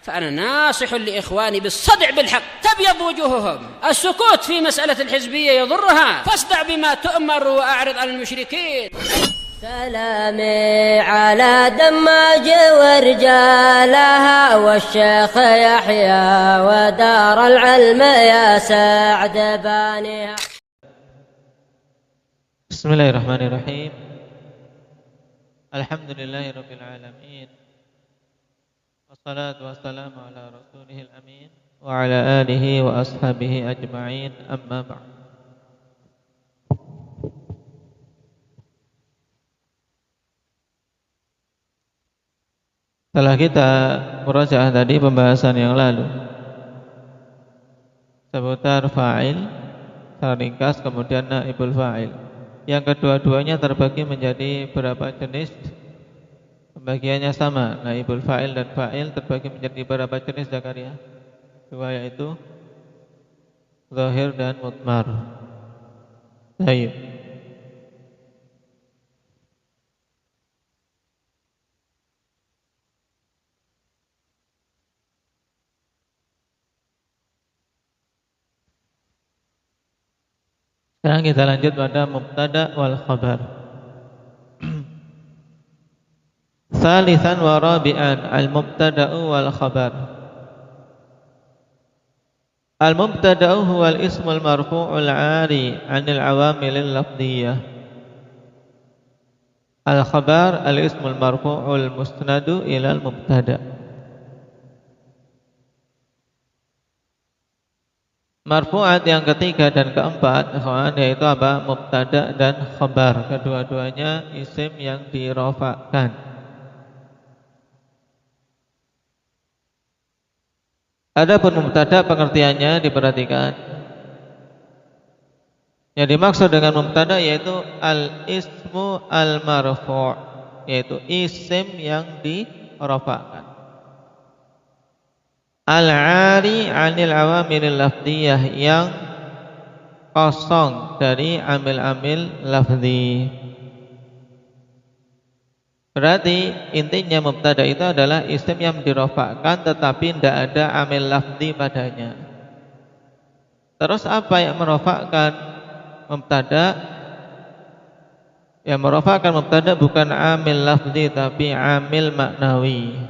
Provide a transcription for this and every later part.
فأنا ناصح لإخواني بالصدع بالحق تبيض وجوههم. السكوت في مسألة الحزبية يضرها، فاصدع بما تؤمر وأعرض عن المشركين. سلامي على دماج ورجالها والشيخ يحيى ودار العلم يا سعد بانيها. بسم الله الرحمن الرحيم. الحمد لله رب العالمين، والصلاة والسلام على رسوله الأمين وعلى آله وأصحابه أجمعين، أما بعد. Setelah kita murajaah tadi pembahasan yang lalu seputar fa'il secara ringkas, kemudian naibul fa'il, yang kedua-duanya terbagi menjadi berapa jenis? Pembagiannya sama, naibul fa'il dan fa'il terbagi menjadi berapa jenis Zakaria? Dua, yaitu zahir dan mudmar. Baik. Sekarang kita lanjut pada mubtada wal khabar. Salisan wa rabi'an al-mubtada'u wal khabar. Al-mubtada'u huwa al-ismul marfu'ul 'ari 'anil 'awamilil lafdhiyyah. Al-khabar al-ismul marfu'ul musnadu ilal mubtada'. Marfu'at yang ketiga dan keempat, yaitu apa? Mubtada dan khabar. Kedua-duanya isim yang dirofakkan. Adapun mubtada pengertiannya diperhatikan. Yang dimaksud dengan mubtada yaitu al-ismu al-marfu', yaitu isim yang dirofakkan. Al-'ari 'anil 'awamilil lafdhiyah, yang kosong dari amil-amil lafzi. Berarti intinya mubtada itu adalah isim yang dirofakkan tetapi tidak ada amil lafzi padanya. Terus apa yang merofakkan mubtada? Yang merofakkan mubtada bukan amil lafzi tapi amil maknawi.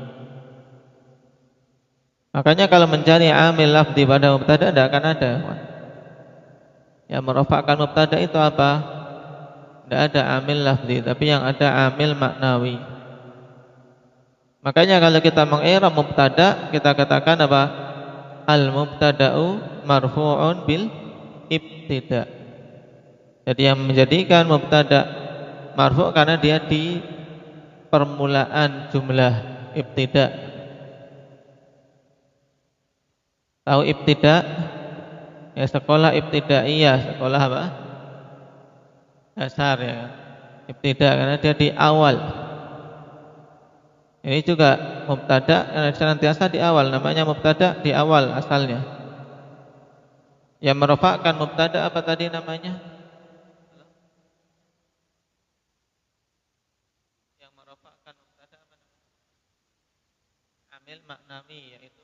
Makanya kalau mencari amil lafzi pada mubtada tidak akan ada. Yang merofakkan mubtada itu apa? Tidak ada amil lafzi, tapi yang ada amil maknawi. Makanya kalau kita mengi'rab mubtada, kita katakan apa? Al-mubtada'u marfu'un bil ibtida'. Jadi yang menjadikan mubtada marfu' karena dia di permulaan jumlah ibtida'. Tahu ibtida? Ya, sekolah ibtidaiyah, sekolah apa? Dasar ya. Ibtida karena dia di awal. Ini juga mubtada karena senantiasa di awal, namanya mubtada di awal asalnya. Yang merofakkan mubtada apa tadi namanya? Yang merofakkan mubtada apa namanya? Amil maknawi, yaitu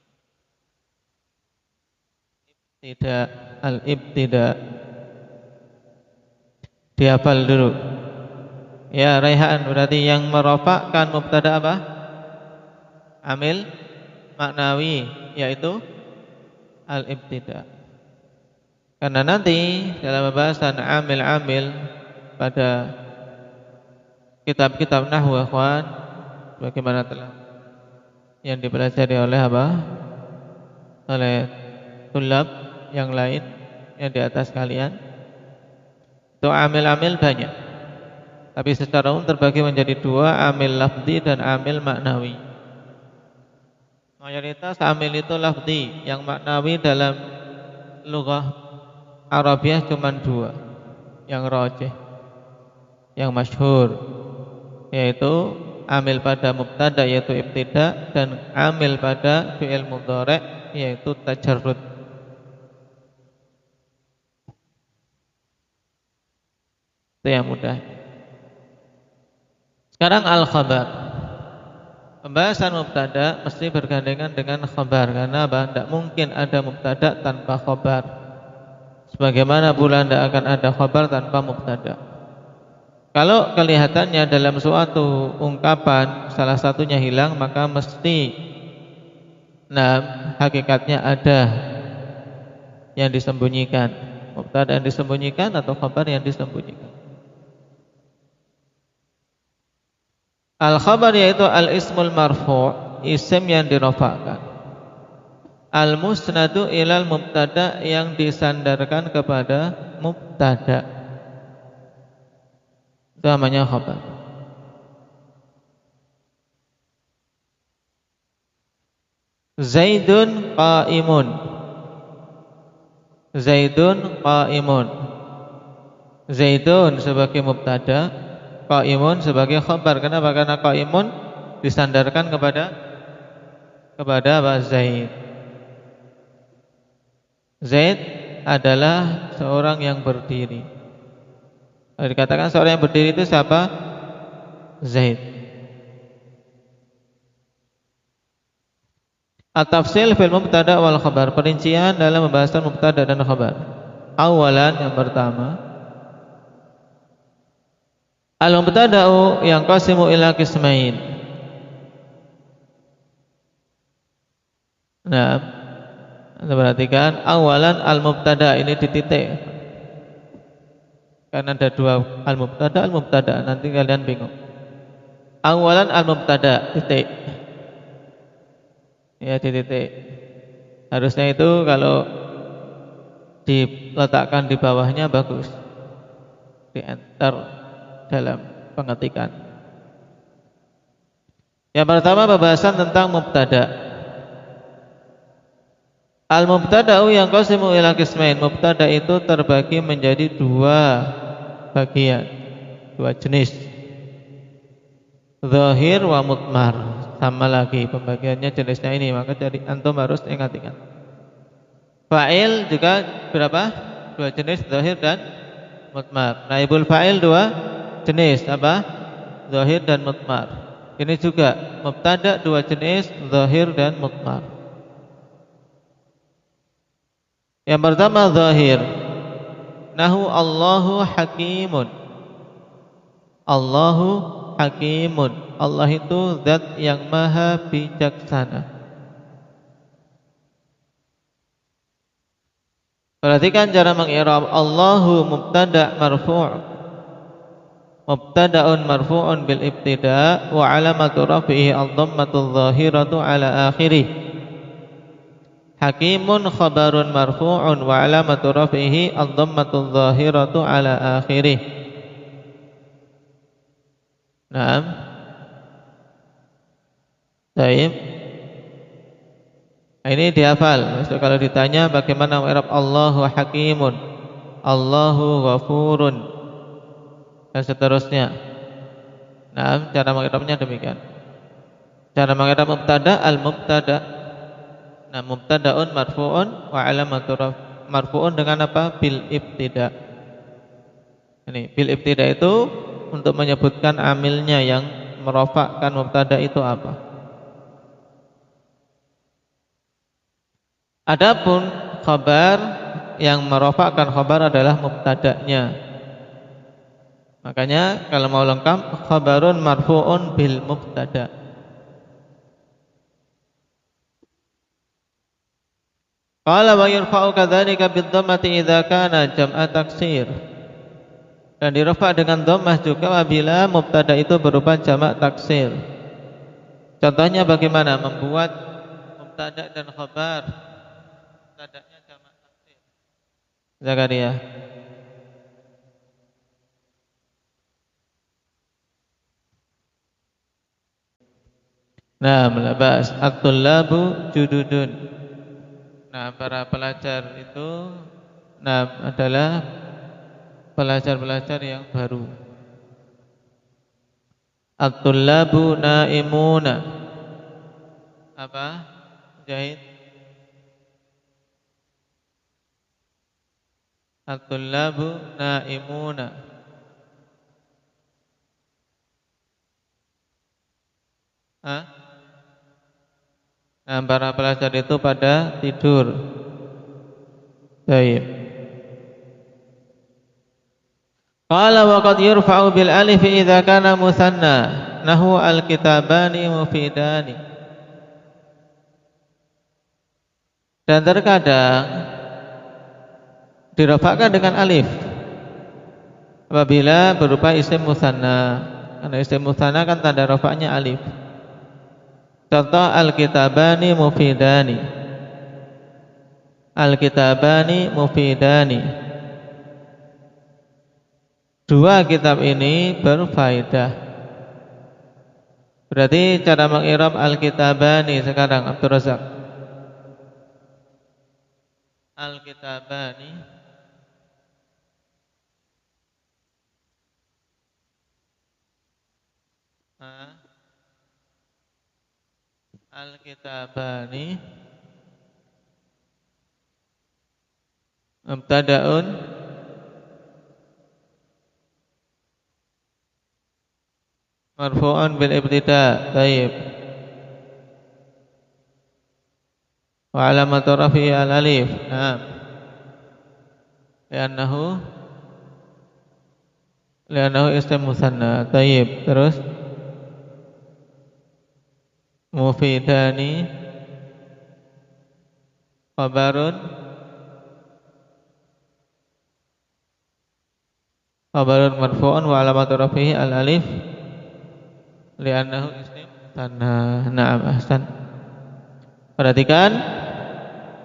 tidak al-ibtida. Dihafal dulu. Ya, Raihan, berarti yang merofakkan mubtada apa? Amil maknawi, yaitu al-ibtida. Karena nanti dalam pembahasan amil-amil pada kitab-kitab nahwu, ikhwan, bagaimana telah yang dipelajari oleh apa? Oleh tulab yang lain yang di atas kalian, itu amil-amil banyak, tapi secara umum terbagi menjadi dua, amil lafzi dan amil maknawi. Mayoritas amil itu lafzi, yang maknawi dalam lughah Arabiah cuma dua, yang rajih, yang masyhur, yaitu amil pada mubtada yaitu ibtida, dan amil pada fi'il mudhari' yaitu tajarrud. Itu yang mudah. Sekarang al-khabar. Pembahasan mubtada mesti bergandengan dengan khabar. Karena apa? Tidak mungkin ada mubtada tanpa khabar. Sebagaimana pula tidak akan ada khabar tanpa mubtada. Kalau kelihatannya dalam suatu ungkapan salah satunya hilang, maka mesti hakikatnya ada yang disembunyikan. Mubtada yang disembunyikan atau khabar yang disembunyikan. Al-khabar yaitu al-ismul marfu', isim yang dirofakkan. Al-musnadu ilal mubtada, yang disandarkan kepada mubtada. Itu namanya khabar. Zaidun qa'imun. Zaidun qa'imun. Zaidun sebagai mubtada, qa'imun sebagai khabar. Kenapa? Karena qa'imun disandarkan kepada apa? Zaid. Zaid adalah seorang yang berdiri. Kalau dikatakan seorang yang berdiri itu siapa? Zaid. At-tafsil fil mubtada wal khabar. Perincian dalam pembahasan mubtada dan khabar. Awalan, yang pertama, al-mubtada'u yang qasimu ila qismain. Nah, Anda perhatikan awalan al-mubtada, ini dititik. Karena ada dua al-mubtada, nanti kalian bingung. Awalan al-mubtada, titik. Ya, dititik. Harusnya itu kalau diletakkan di bawahnya bagus. Di enter dalam pengetikan. Yang pertama, pembahasan tentang mubtada. Al-mubtada'u yang qasimu ila qismain. Mubtada itu terbagi menjadi dua bagian, dua jenis. Zahir wa mudmar. Sama lagi pembagiannya jenisnya ini, maka jadi antum harus ingat-ingat. Fa'il juga berapa? Dua jenis, zahir dan mudmar. Naibul fa'il dua jenis, apa? Zahir dan mudmar. Ini juga mubtada dua jenis, zahir dan mudmar. Yang pertama zahir. Nahu Allahu hakimun. Allahu hakimun. Allah itu zat yang maha bijaksana. Perhatikan cara mengi'rab. Allahu mubtada' marfu'. Mubtada'un marfu'un bil ibtida' wa alamatu rafihi ad-dhammatu adh-dhahiratu ala akhirih. Hakimun khabarun marfu'un wa alamatu rafihi ad-dhammatu adh-dhahiratu ala akhirih. Naam. Baik. Ini dihafal. So, kalau ditanya bagaimana mengi'rab Allahu hakimun, Allahu ghafurun, dan seterusnya. Nah, cara mengi'rabnya demikian. Cara mengi'rab mubtada, al-mubtada. Nah, mubtadaun marfu'un wa alamatu marfu'un dengan apa? Bil ibtida. Ini bil ibtida itu untuk menyebutkan amilnya yang merofakkan mubtada itu apa. Adapun khabar yang merofakkan khabar adalah mubtada'nya. Makanya kalau mau lengkap, khabarun marfu'un bil mubtada'. Qala wa yurfa'u kadzalika bid-dhammati idza kana jam'a taksir. Dan dirofa dengan dhammah juga apabila mubtada' itu berupa jamak taksir. Contohnya bagaimana membuat mubtada' dan khabar mubtada'nya jamak taksir. Zakaria. Nah, melabas at-tullabu jududun. Nah, para pelajar itu adalah pelajar-pelajar yang baru. At-tullabu naimuna. Apa? Jahid. At-tullabu naimuna. Hah? Nah, para pelajar itu pada tidur. Baik. Qala wa qad yurfa'u bil alif idza kana musanna nahu al kitabani mufidani. Dan terkadang dirafa'kan dengan alif apabila berupa isim musanna. Karena isim musanna kan tanda rafa'nya alif. Contoh al-kitabani mufidani. Al-kitabani mufidani. Dua kitab ini berfaedah. Berarti cara mengiram al-kitabani sekarang Abdul Razak. Al-kitabani Al-kitabani mubtada'un marfu'un bil ibtida'. Baik. Wa alamatu rafi'i al alif. Naam. Li'annahu isim musanna. Baik. Terus mufidani khabarun marfu'un wa alamatu rafi'i al alif li'annahu isim musanna. Na'am, ahsan. Perhatikan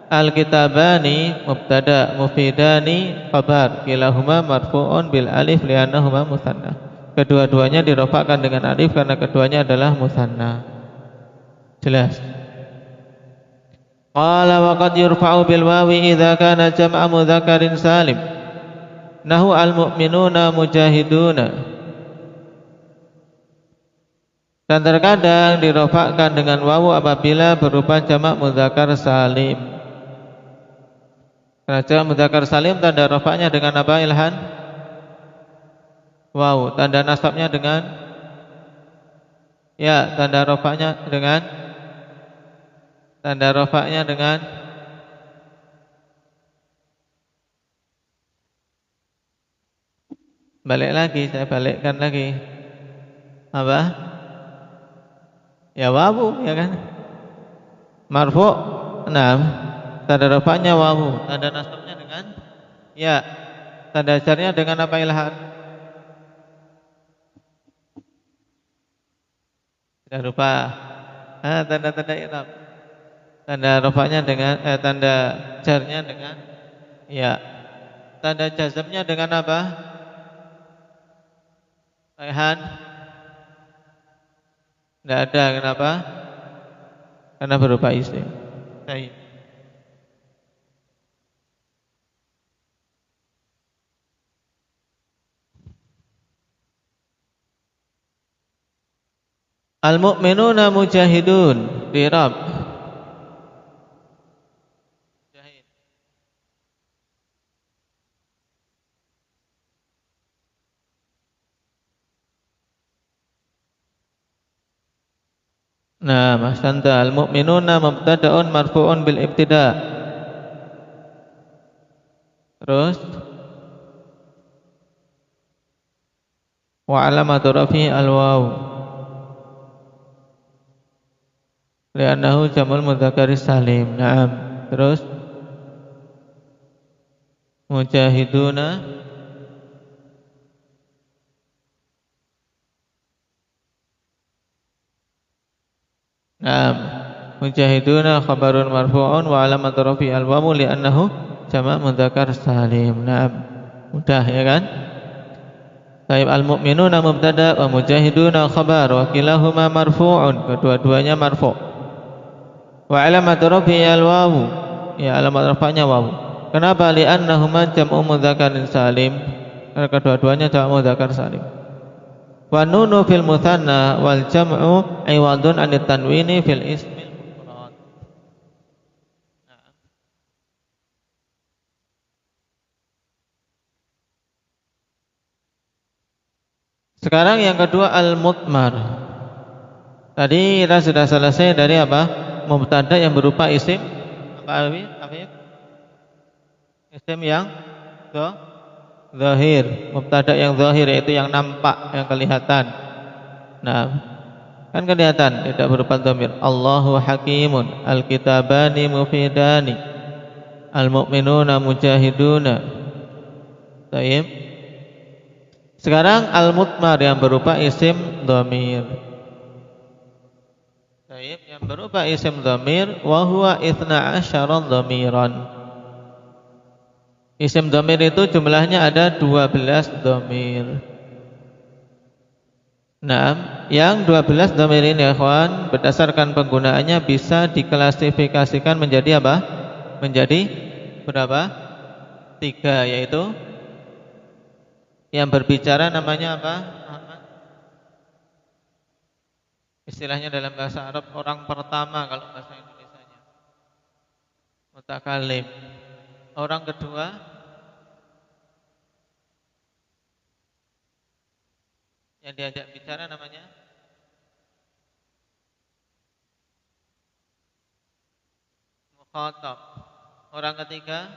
al-kitabani mubtada, mufidani khabar, kilahuma marfu'un bil alif li'annahuma musanna. Kedua-duanya dirofakkan dengan alif karena keduanya adalah musanna. Jelas. Qala wa qad yurfa'u bil wawi idza kana jam'a mudzakarin salim. Nahu al-mu'minuna mujahiduna. Dan terkadang dirofakkan dengan wawu apabila berupa jamak mudzakar salim. Karena jamak mudzakar salim tanda rofaknya dengan apa, Ilhan? Wawu. Tanda nasabnya dengan tanda rofaknya dengan balik lagi, saya balikkan lagi. Apa? Ya wawu, ya kan? Marfu'. Nah, tanda rafa'nya wawu, tanda nasabnya dengan ya. Tanda jarnya dengan apa, Ilhan? Sudah lupa. Tanda-tanda i'rab. Tanda rafa'nya dengan tanda jarnya dengan ya. Tanda jazmnya dengan apa? Ilhan? Tidak ada. Kenapa? Karena berupa isim. Baik. Al-mu'minuna mujahidun di Arab. Nah, mahsanta. Al-mu'minuna mubtada'un marfu'un bil ibtida'. Terus wa alamatu rafi'i al-waw li'annahu jamul mudzakaris salim. Naam. Terus mujahiduna mujahiduna khabarun marfu'un wa alamatu rafi'i al-waw li'annahu jamak mudzakar salim. Naam. Mudah, ya kan? Baik, al-mu'minuna mubtada wa mujahiduna khabar wa kilahuma marfu'un, kedua-duanya marfu'. Wa alamatu rafi'i al-waw, ya alamat rafa'nya waw. Kenapa? Li'annahuma jam'u mudzakarin salim, karena kedua-duanya jam'u mudzakar salim. Wa nunu fil mutsanna wal jam'u iwadun anit tanwini fil ismil mufrad. Sekarang yang kedua al-mutmar. Tadi kita sudah selesai dari apa? mubtada yang berupa isim apa ya? Isim yang zahir, mubtada yang zahir yaitu yang nampak, yang kelihatan. Nah, kan kelihatan tidak berupa dhamir. Allahu hakimun, al-kitabani mufidani, al-mu'minuna mujahiduna. Baik. Sekarang al-mutmar yang berupa isim dhamir. Baik, yang berupa isim dhamir wa huwa 12 dhamiran. Isim dhamir itu jumlahnya ada 12 dhamir. Nah, yang 12 dhamir ini ya ikhwan, berdasarkan penggunaannya bisa diklasifikasikan menjadi apa? Menjadi berapa? 3, yaitu yang berbicara namanya apa? Istilahnya dalam bahasa Arab orang pertama, kalau bahasa Indonesianya mutakalim. Orang kedua yang diajak bicara namanya mukhatab. Orang ketiga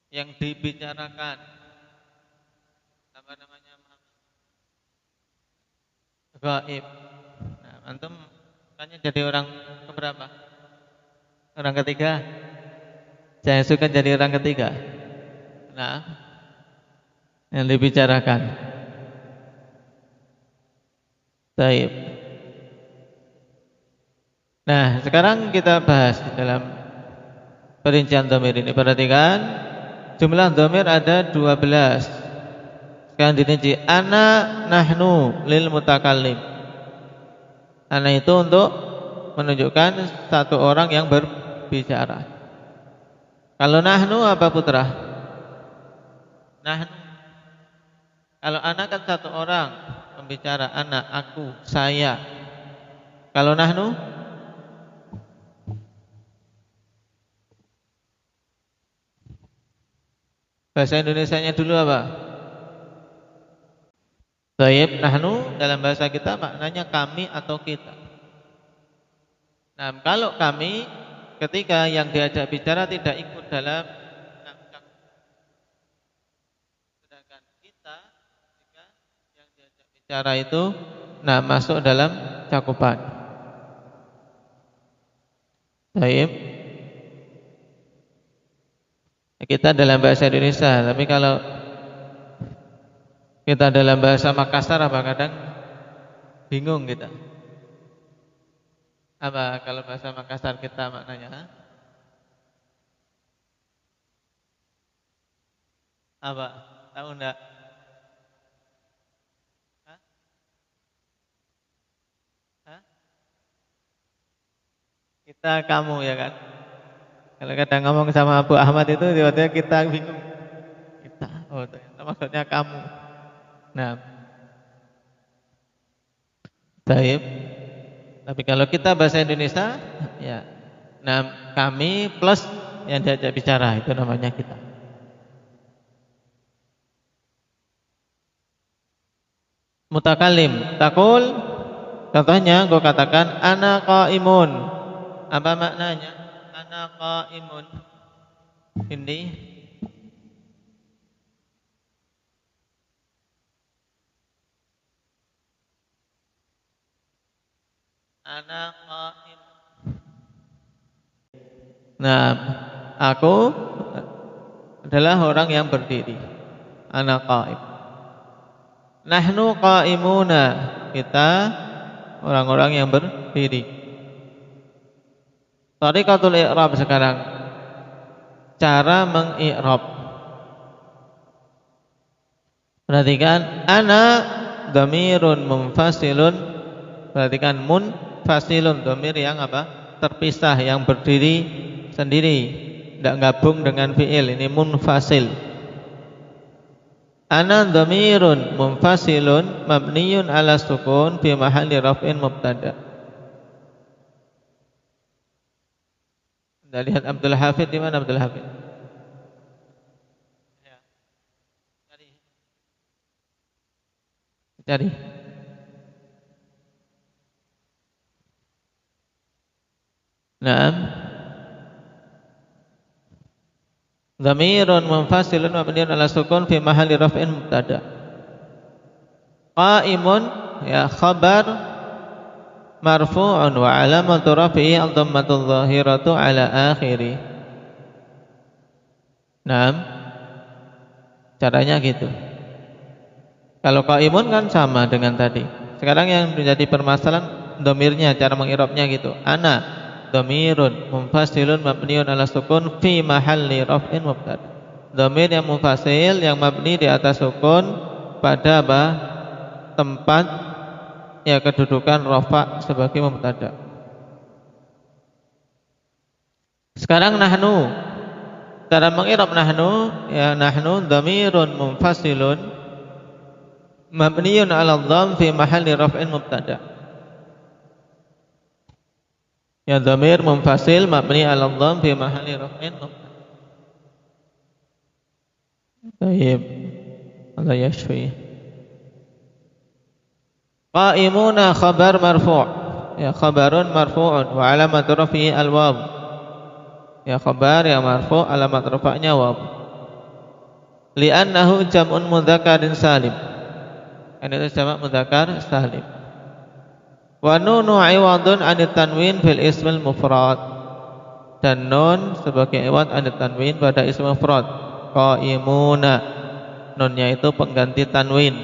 yang dibicarakan apa namanya? Gaib. Nah, antum tanya jadi orang keberapa? Orang ketiga. Saya suka jadi orang ketiga. Nah, yang dibicarakan. Baik. Nah, sekarang kita bahas dalam perincian dhamir ini. Perhatikan, jumlah dhamir ada 12. Sekarang dirinci. Ana, nahnu, lil mutakallim. Ana itu untuk menunjukkan satu orang yang berbicara. Kalau nahnu apa putra? Nahnu. Kalau ana kan satu orang pembicara, ana, aku, saya. Kalau nahnu? Bahasa Indonesianya dulu apa? Baik, nahnu dalam bahasa kita maknanya kami atau kita. Nah, kalau kami ketika yang diajak bicara tidak ikut dalam sedangkan kita ketika yang diajak bicara itu masuk dalam cakupan. Baik. Kita dalam bahasa Indonesia, tapi kalau kita dalam bahasa Makassar apa kadang bingung kita. Apa kalau bahasa Makassar kita maknanya? Apa? Tahu enggak? Hah? Hah? Kita kamu ya kan? Kalau kadang ngomong sama Abu Ahmad itu tiba-tiba kita bingung. Kita, oh ternyata maksudnya kamu. Nah, baik. Tapi kalau kita bahasa Indonesia, ya, kami plus yang diajak bicara itu namanya kita. Mutakalim, takul. Contohnya, gue katakan ana qaimun. Apa maknanya? Ana qaimun. Ini. Ana qaim. Nah, aku adalah orang yang berdiri. Ana qaim. Nahnu qaimuna. Kita orang-orang yang berdiri. Tariqatul i'rab sekarang. Cara mengi'rab. Perhatikan, ana dhamirun munfasilun. Perhatikan munfasilun, dhamir yang apa? Terpisah, yang berdiri sendiri, tidak gabung dengan fi'il. Ini munfasil. Ana dhamirun munfasilun mabniyun ala sukun fi mahalli raf'in mubtada. Anda lihat Abdul Hafid, di mana Abdul Hafid? Cari. Naam. Dhamirun munfasilun mabniun ala sukun fi mahalli raf'in mubtada. Qa'imun ya khabar marfu'un wa alamatu raf'ihi ad-dhammatu adh-dhahiratu ala akhiri. Naam. Caranya gitu. Kalau qa'imun kan sama dengan tadi. Sekarang yang menjadi permasalahan dhamirnya, cara mengirabnya gitu. Ana dhamirun munfasilun mabniun ala sukun fi mahalli raf'in mubtada. Dhamir yang munfasil yang mabni di atas sukun pada apa? Tempat ya kedudukan rafa sebagai mubtada. Sekarang nahnu. Cara mengirab nahnu ya nahnu dhamirun munfasilun mabniun 'ala dhamm fi mahalli raf'in mubtada. Ya dhamir munfasil mabni 'ala dhamm fi mahalli raf'in mubtada. Baik. Allah yashfi. Qa'imuna khabar marfu'. Ya khabarun marfu'un wa 'alamatu raf'ihi al-waw. Ya khabar yang marfu' alamat rafa'nya waw. Li'annahu jam'un mudzakarin salim. Ini itu jamak mudzakkar salim. Wa nunu 'iwadun 'anit tanwin fil ismil mufrad. Dan nun sebagai iwad 'anit tanwin pada ism mufrad. Qa'imuna. Nunnya itu pengganti tanwin.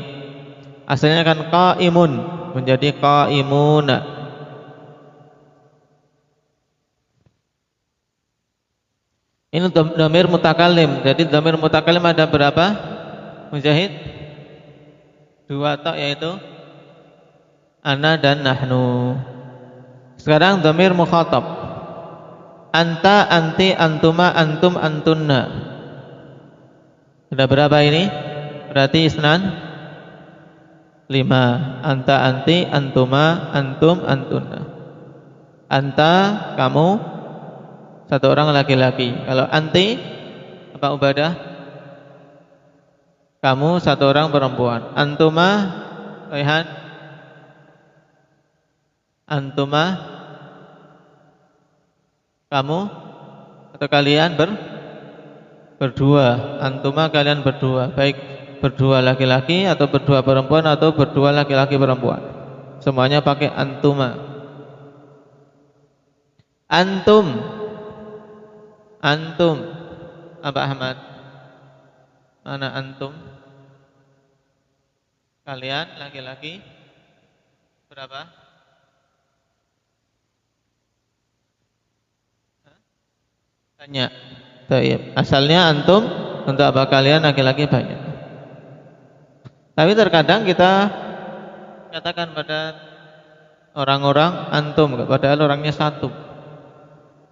Asalnya kan qa'imun menjadi qa'imuna. Ini dhamir mutakallim. Jadi dhamir mutakallim ada berapa? Mujahid? Dua tok, yaitu ana dan nahnu. Sekarang dhamir mukhatab. Anta, anti, antuma, antum, antunna. Ada berapa ini? Berarti isnan 5. Anta, anti, antuma, antum, antunna. Anta kamu, satu orang laki-laki. Kalau anti apa Ubadah? Kamu satu orang perempuan. Antuma, Raihan? Antuma, kamu atau kalian berdua. Antuma kalian berdua. Baik berdua laki-laki atau berdua perempuan atau berdua laki-laki perempuan. Semuanya pakai antuma. Antum. Antum. Apa Ahmad? Mana antum? Kalian laki-laki berapa? Banyak. Baik. Asalnya antum, untuk apa kalian laki-laki banyak. Tapi terkadang kita katakan pada orang-orang antum, padahal orangnya satu.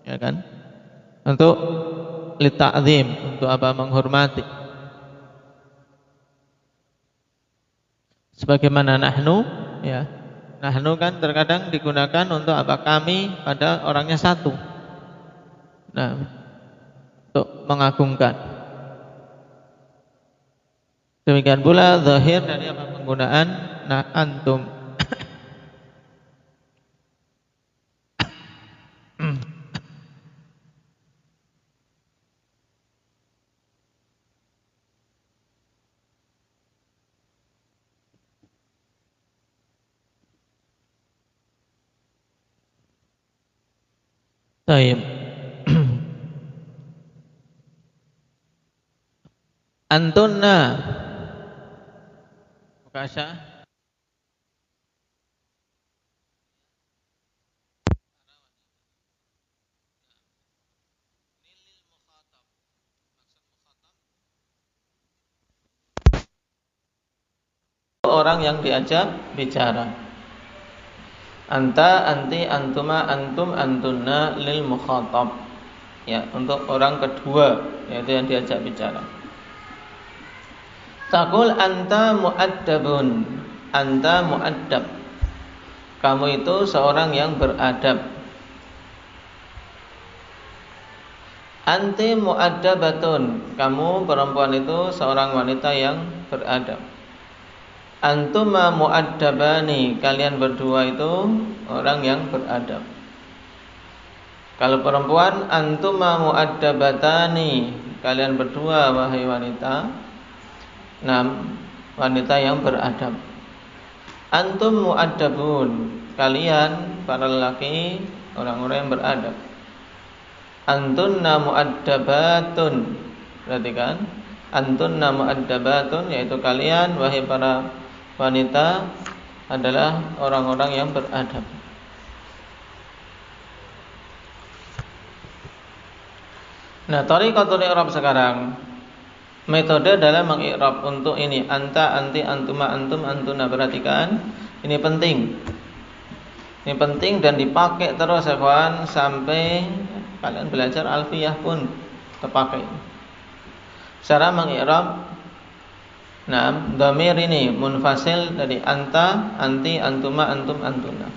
Ya kan? Untuk lita'zim, untuk apa? Menghormati. Sebagaimana nahnu, ya. Nahnu kan terkadang digunakan untuk apa? Kami pada orangnya satu. Nah, untuk mengagungkan. Demikian pula zahir dari apa? Penggunaan antum. Baik. Antunna Mukasha orang yang diajak bicara. Anta, anti, antuma, antum, antunna lil mukhatab. Ya, untuk orang kedua yaitu yang diajak bicara. Taqul anta mu'addabun. Anta mu'addab. Kamu itu seorang yang beradab. Anti mu'addabatun. Kamu perempuan itu seorang wanita yang beradab. Antuma mu'addabani. Kalian berdua itu orang yang beradab. Kalau perempuan, antuma muaddabatani, kalian berdua wahai wanita. Wanita yang beradab. Antum muaddabun, kalian para lelaki orang-orang yang beradab. Antunna muaddabatun, perhatikan, antunna muaddabatun, yaitu kalian wahai para wanita adalah orang-orang yang beradab. Nah, thariqatul i'rab sekarang, metode dalam mengi'rab untuk ini, anta, anti, antuma, antum, antuna. Perhatikan, ini penting. Ini penting dan dipakai terus ya kawan, sampai kalian belajar alfiyah pun terpakai. Cara mengi'rab, dhamir ini munfasil dari anta, anti, antuma, antum, antuna.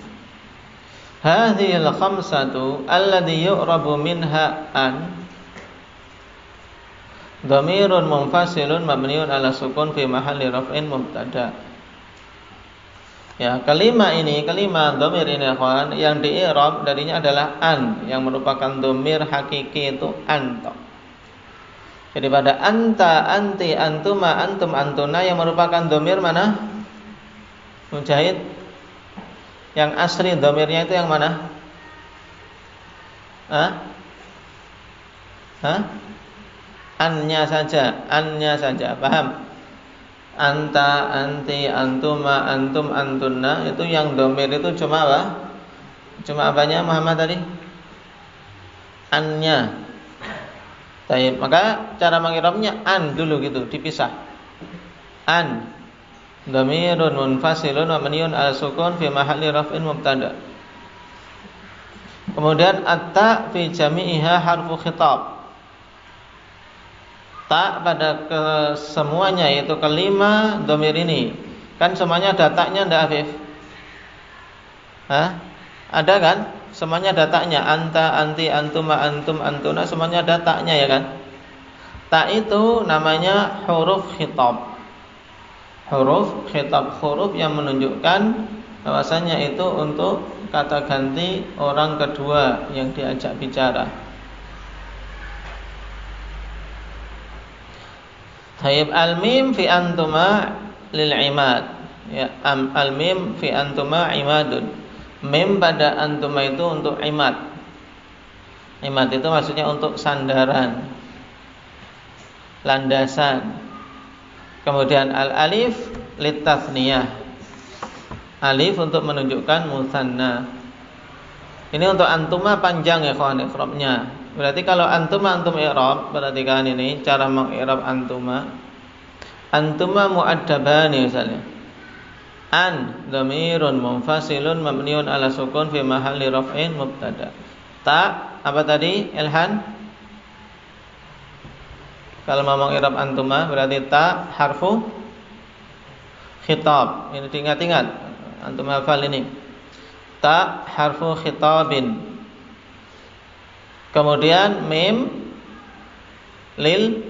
Hadhil khamsatu alladhi yu'rabu minha an, dhamirun munfasilun mabniun ala sukun fi mahalli raf'in mubtada. Ya, kalimat dhamir ini akhwan, yang di-i'rab darinya adalah an, yang merupakan dhamir hakiki itu anta. Jadi pada anta, anti, antuma, antum, antuna yang merupakan dhamir mana? Mujahid. Yang asli dhamirnya itu yang mana? Annya saja, paham? Anta, anti, antuma, antum, antunna, itu yang dhamir itu cuma apa? Cuma apanya Muhammad tadi? Annya. Baik, maka cara mengi'rabnya an dulu gitu, dipisah. An dhamirun munfasilun mabniun ala sukun fi mahalli raf'in mubtada. Kemudian at-ta fi jami'iha harfu khitab. Ta pada kesemuanya, yaitu kelima dhamir ini. Kan semuanya ada taknya enggak, Afif? Ada kan? Semuanya ada taknya. Anta, anti, antuma, antum, antuna, semuanya ada taknya ya kan? Ta itu namanya huruf khitab. Huruf khitab, huruf yang menunjukkan bahwasanya itu untuk kata ganti orang kedua yang diajak bicara. Taib al-mim fi antuma lil imad. Ya, al-mim fi antuma imadun. Mim pada antuma itu untuk imad. Imad itu maksudnya untuk sandaran, landasan. Kemudian al-alif litathniyah. Alif untuk menunjukkan musanna. Ini untuk antuma panjang ya kawan iqrabnya. Berarti kalau antum i'rab, perhatikan ini cara mengi'rab antuma. Antuma mu'addabani misalnya. An dhamirun munfasilun mabniun ala sukun fi mahalli raf'in mubtada. Ta apa tadi? Ilhan. Kalau mau mengi'rab antuma berarti ta harfu khitab. Ini diingat-ingat. Antum hafal ini. Ta harfu khitabin. Kemudian mim lil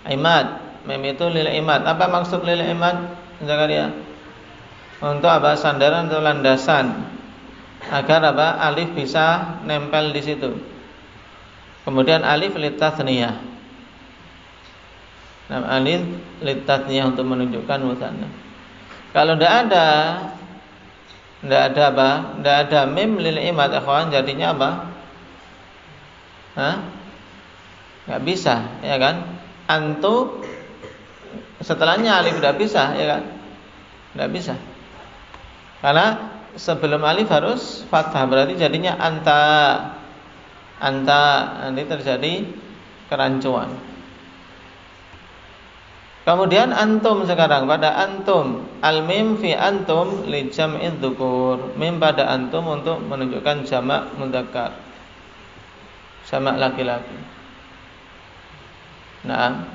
imad. Mim itu lil imad. Apa maksud lil imad? Zakaria. Untuk apa? Sandaran atau landasan. Agar apa? Alif bisa nempel di situ. Kemudian alif litathniyah. Alif litathniyah untuk menunjukkan musanna. Kalau tidak ada apa? Tidak ada mim lil imad, akhwan, jadinya apa? Nggak bisa, ya kan? Antu setelahnya alif tidak bisa, ya kan? Tidak bisa. Karena sebelum alif harus fathah, berarti jadinya anta. Nanti terjadi kerancuan. Kemudian antum sekarang, pada antum, al-mim fi antum li jam'id dzukur. Mim pada antum untuk menunjukkan jamak mudzakkar, jamak laki-laki. Nah,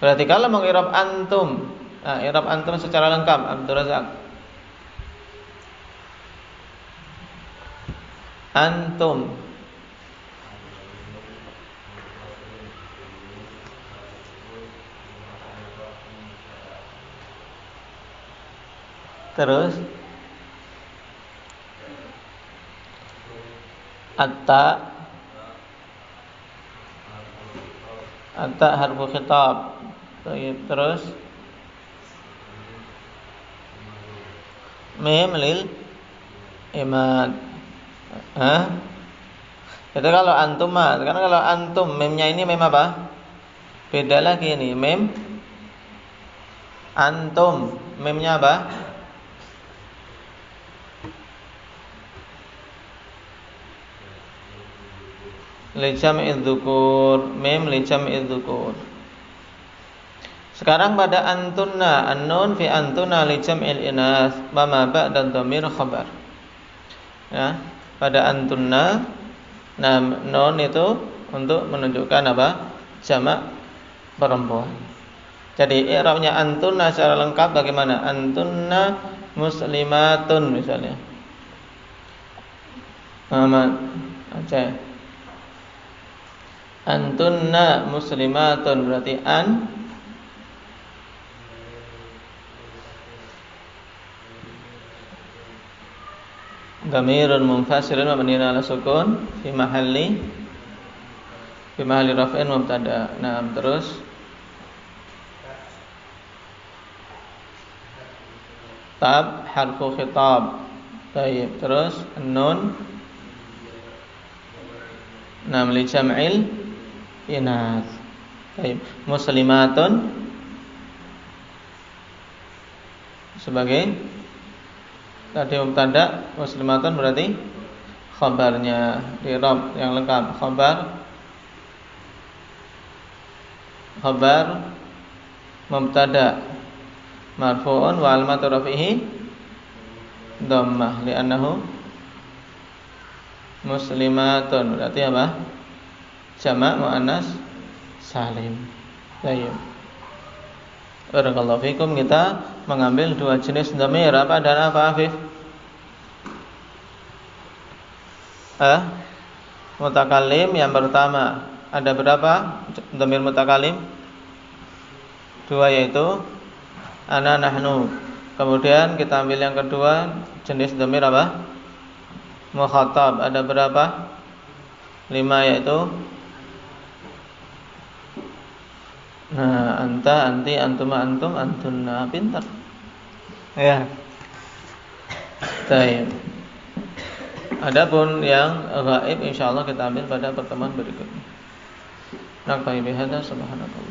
berarti kalau mengi'rab antum, i'rab antum secara lengkap, Abdul Razak. Antum. Terus atta Ata harfu khitab. Terus mim lil imad. Itu kalau antum mah. Karena kalau antum memnya ini mem apa? Beda lagi ini. Mem antum. Memnya apa? Li jam'i dzukur. Mem li jam'i dzukur. Sekarang pada antunna, an-nun fi antunna li jam'il inas, wa ma ba'da dhamir khabar. Ya, pada antunna, nah nun itu untuk menunjukkan apa? Jamak perempuan. Jadi i'rabnya antunna secara lengkap bagaimana? Antunna muslimatun misalnya. Muhammad Aceh. Antunna muslimatun berarti an dhamirun munfasilun mabniun ala sukun fi mahalli raf'in mubtada. Nah, terus tab harfu khitab. Baik, terus nun nam li jam'il inas. Baik, muslimatun sebagai tadi mubtada, muslimatun berarti khabarnya di i'rab yang lengkap. Khabar mubtada marfu'un wa alamatu rafihi dhammah li'annahu muslimatun berarti apa? Jamak muannas salim. Baik. Barakallahu fikum. Kita mengambil dua jenis dhamir, apa dan apa, Afif? Mutakallim yang pertama. Ada berapa dhamir mutakallim? Dua, yaitu ana, nahnu. Kemudian kita ambil yang kedua, jenis dhamir apa? Mukhatab. Ada berapa? 5, yaitu anta, anti, antuma, antum, antunna. Pintar. Ya. Baik. Adapun yang ghaib insyaallah kita ambil pada pertemuan berikutnya. Naktabi bihadza subhanallah.